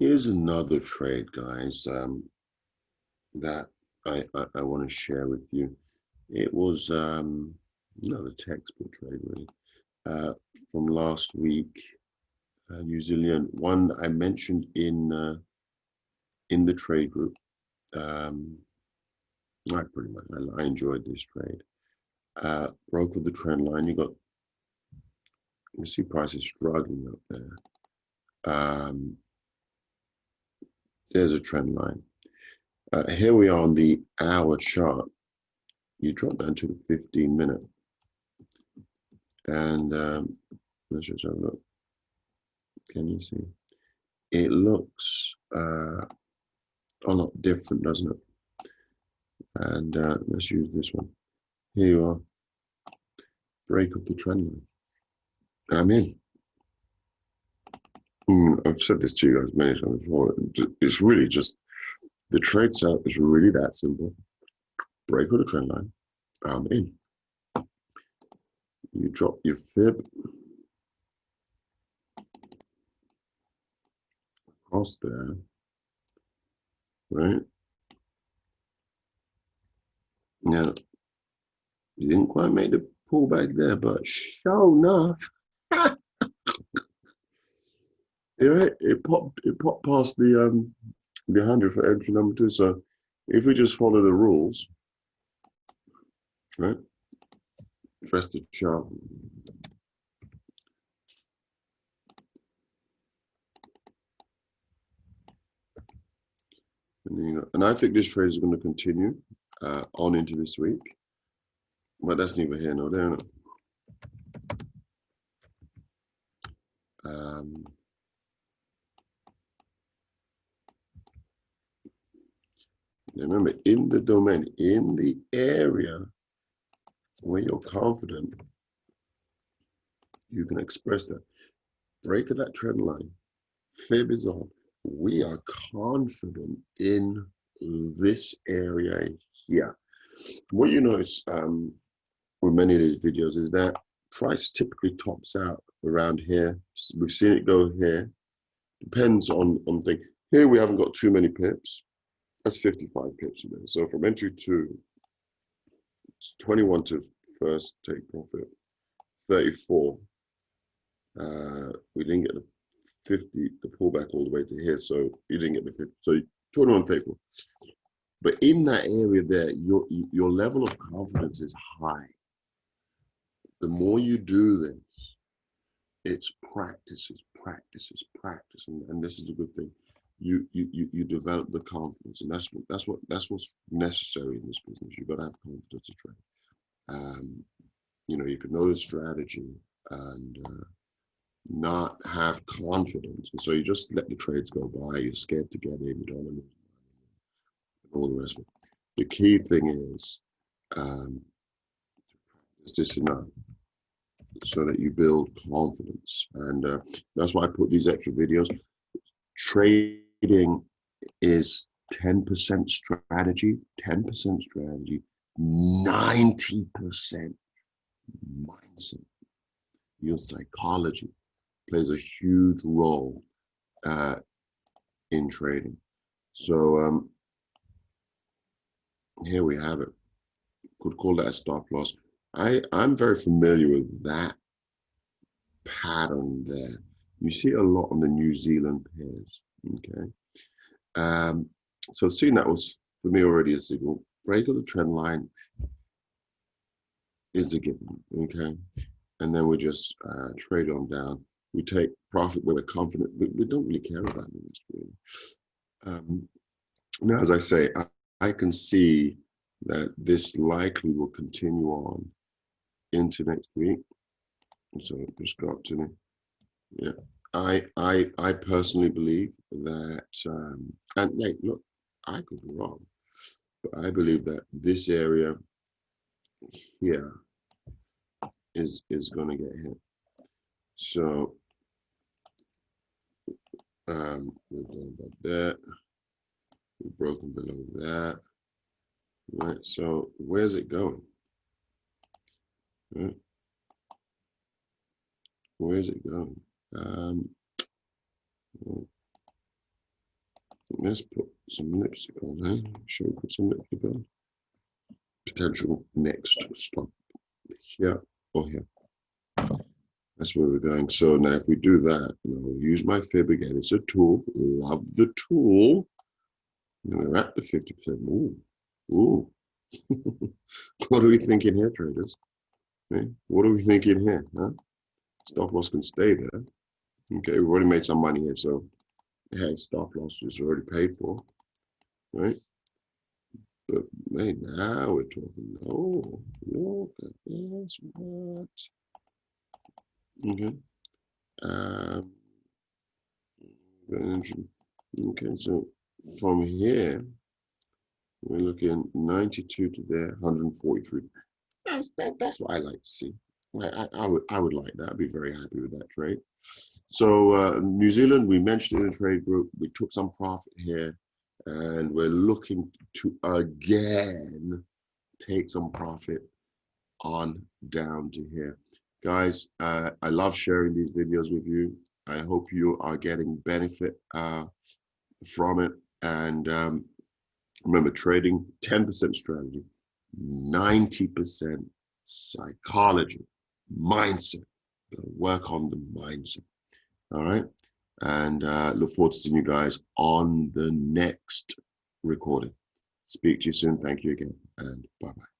Here's another trade, guys, that I want to share with you. It was another textbook trade, really, from last week. New Zealand one I mentioned in the trade group. I pretty much I enjoyed this trade. Broke with the trend line. You see prices struggling up there. There's a trend line. Here we are on the hour chart. You drop down to the 15-minute, and let's just have a look. Can you see? It looks a lot different, doesn't it? And let's use this one. Here you are. Break of the trend line. I'm in. I've said this to you guys many times before. It's really just the trade setup is really that simple. Break of the trend line. I'm in. You drop your fib across there, right? Now, you didn't quite make the pullback there, but sure enough, it popped past the 100 for entry number 2. So if we just follow the rules, right? Press the chart. And I think this trade is going to continue on into this week. But that's neither here nor there. Remember, in the domain, in the area where you're confident, you can express that. Break of that trend line. Fib is on. We are confident in this area here. What you notice with many of these videos is that price typically tops out around here. We've seen it go here. Depends on thing. Here we haven't got too many pips. That's 55 pips in there. So from entry 2, it's 21 to first take profit. 34. We didn't get the 50, the pullback all the way to here, so you didn't get the 50. So 21, 34. But in that area there, your level of confidence is high. The more you do this, it's practice, and this is a good thing. You develop the confidence, and that's what's necessary in this business. You've got to have confidence to trade. You can know the strategy and not have confidence, and so you just let the trades go by. You're scared to get in. You don't want to lose money, and all the rest of it. The key thing is practice this enough so that you build confidence, and that's why I put these extra videos. Trading is 10% strategy, 10% strategy, 90% mindset. Your psychology plays a huge role in trading. So here we have it. Could call that a stop loss. I'm very familiar with that pattern there. You see a lot on the New Zealand pairs. Okay. So seeing that was for me already a signal. Break of the trend line is a given. Okay. And then we just trade on down. We take profit where we're confident, but we don't really care about the rest, really. Now, as I say, I can see that this likely will continue on into next week. So just go up to me. Yeah, I personally believe that, and hey, look, I could be wrong, but I believe that this area here is going to get hit. So we've done about that. We've broken below that. Right. So where's it going? Right. Where's it going? Let's put some lipstick on, eh? Should we put some lipstick on? Potential next stop here or here. That's where we're going. So now if we do that, I'll use my fib again. It's a tool. Love the tool. And we're at the 50%. Ooh. Ooh. What are we thinking here, traders? Okay. What are we thinking here? Huh? Stop loss can stay there. Okay, we've already made some money here, so hey, stop loss is already paid for, right? But hey, now we're talking. Oh, look at this. What? Okay. Okay, so from here, we're looking 92 to there, 143. That's what I like to see. I would like that. I'd be very happy with that trade. So New Zealand, we mentioned in the trade group, we took some profit here, and we're looking to again take some profit on down to here. Guys, I love sharing these videos with you. I hope you are getting benefit from it. And remember, trading 10% strategy, 90% psychology, mindset. Work on the mindset. All right. And look forward to seeing you guys on the next recording. Speak to you soon. Thank you again. And bye-bye.